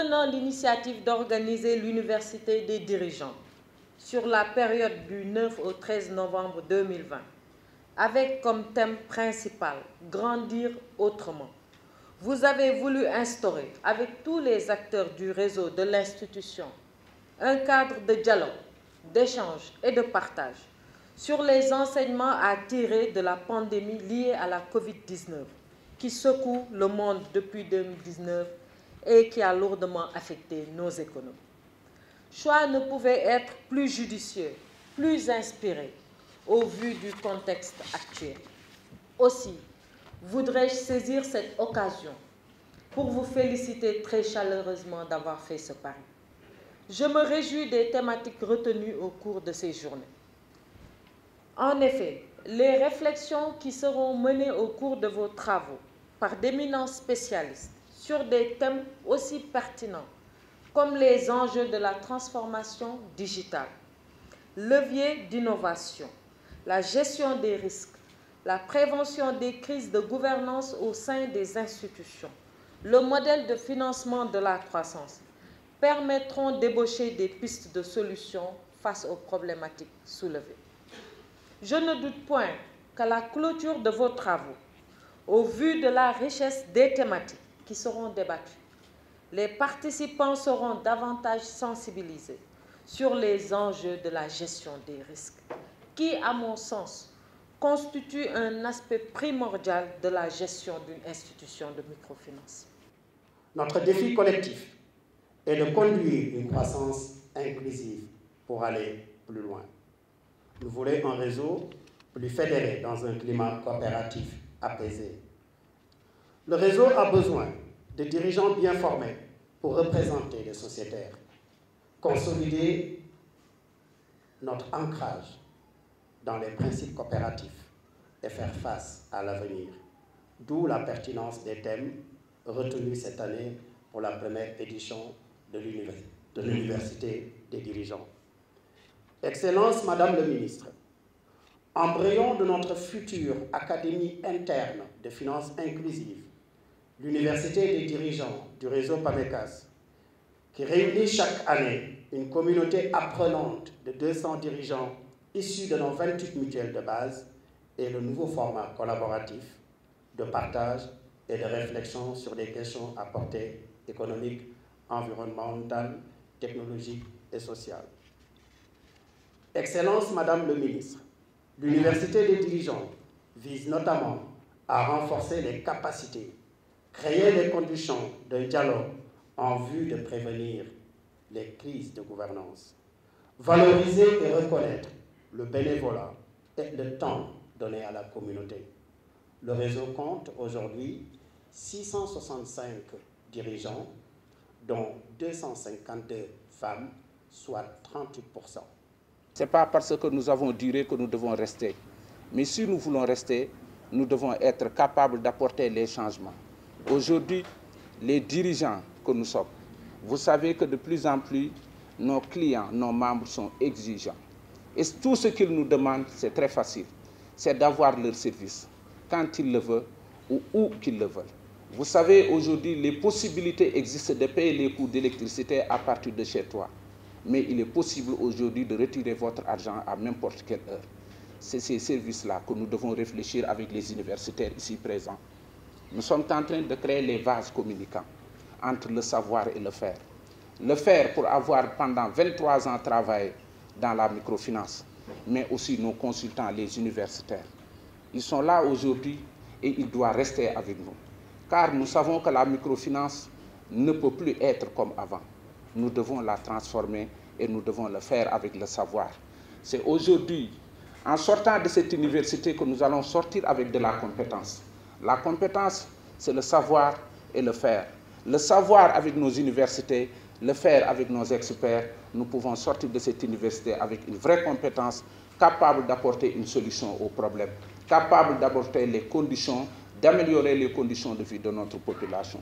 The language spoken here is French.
prenant l'initiative d'organiser l'Université des dirigeants sur la période du 9 au 13 novembre 2020, avec comme thème principal « Grandir autrement ». Vous avez voulu instaurer, avec tous les acteurs du réseau de l'institution, un cadre de dialogue, d'échange et de partage sur les enseignements à tirer de la pandémie liée à la Covid-19 qui secoue le monde depuis 2019 et qui a lourdement affecté nos économies. Choix ne pouvait être plus judicieux, plus inspiré au vu du contexte actuel. Aussi, voudrais-je saisir cette occasion pour vous féliciter très chaleureusement d'avoir fait ce pari. Je me réjouis des thématiques retenues au cours de ces journées. En effet, les réflexions qui seront menées au cours de vos travaux par d'éminents spécialistes sur des thèmes aussi pertinents comme les enjeux de la transformation digitale, levier d'innovation, la gestion des risques, la prévention des crises de gouvernance au sein des institutions, le modèle de financement de la croissance, permettront d'ébaucher des pistes de solutions face aux problématiques soulevées. Je ne doute point qu'à la clôture de vos travaux, au vu de la richesse des thématiques qui seront débattues, les participants seront davantage sensibilisés sur les enjeux de la gestion des risques, qui, à mon sens, constitue un aspect primordial de la gestion d'une institution de microfinance. Notre défi collectif est de conduire une croissance inclusive pour aller plus loin. Nous voulons un réseau plus fédéré dans un climat coopératif apaisé. Le réseau a besoin de dirigeants bien formés pour représenter les sociétaires, consolider notre ancrage dans les principes coopératifs et faire face à l'avenir. D'où la pertinence des thèmes retenus cette année pour la première édition de l'Université des dirigeants. Excellence, Madame le Ministre, embryon de notre future Académie interne de finances inclusives, l'Université des dirigeants du réseau PAMECAS, qui réunit chaque année une communauté apprenante de 200 dirigeants issus de nos 28 mutuelles de base, et le nouveau format collaboratif de partage et de réflexion sur des questions à portée économique, environnementale, technologique et sociale. Excellence, Madame le Ministre, l'Université des dirigeants vise notamment à renforcer les capacités, créer les conditions d'un dialogue en vue de prévenir les crises de gouvernance, valoriser et reconnaître le bénévolat et le temps donné à la communauté. Le réseau compte aujourd'hui 665 dirigeants, dont 252 femmes, soit 38%. Ce n'est pas parce que nous avons duré que nous devons rester. Mais si nous voulons rester, nous devons être capables d'apporter les changements. Aujourd'hui, les dirigeants que nous sommes, vous savez que de plus en plus, nos clients, nos membres sont exigeants. Et tout ce qu'ils nous demandent, c'est très facile. C'est d'avoir leur service, quand ils le veulent ou où qu'ils le veulent. Vous savez, aujourd'hui, les possibilités existent de payer les coûts d'électricité à partir de chez toi. Mais il est possible aujourd'hui de retirer votre argent à n'importe quelle heure. C'est ces services-là que nous devons réfléchir avec les universitaires ici présents. Nous sommes en train de créer les vases communicants entre le savoir et le faire. Le faire pour avoir pendant 23 ans travaillé dans la microfinance, mais aussi nos consultants, les universitaires. Ils sont là aujourd'hui et ils doivent rester avec nous. Car nous savons que la microfinance ne peut plus être comme avant. Nous devons la transformer et nous devons le faire avec le savoir. C'est aujourd'hui, en sortant de cette université, que nous allons sortir avec de la compétence. La compétence, c'est le savoir et le faire. Le savoir avec nos universités, le faire avec nos experts, nous pouvons sortir de cette université avec une vraie compétence, capable d'apporter une solution aux problèmes, capable d'apporter les conditions, d'améliorer les conditions de vie de notre population.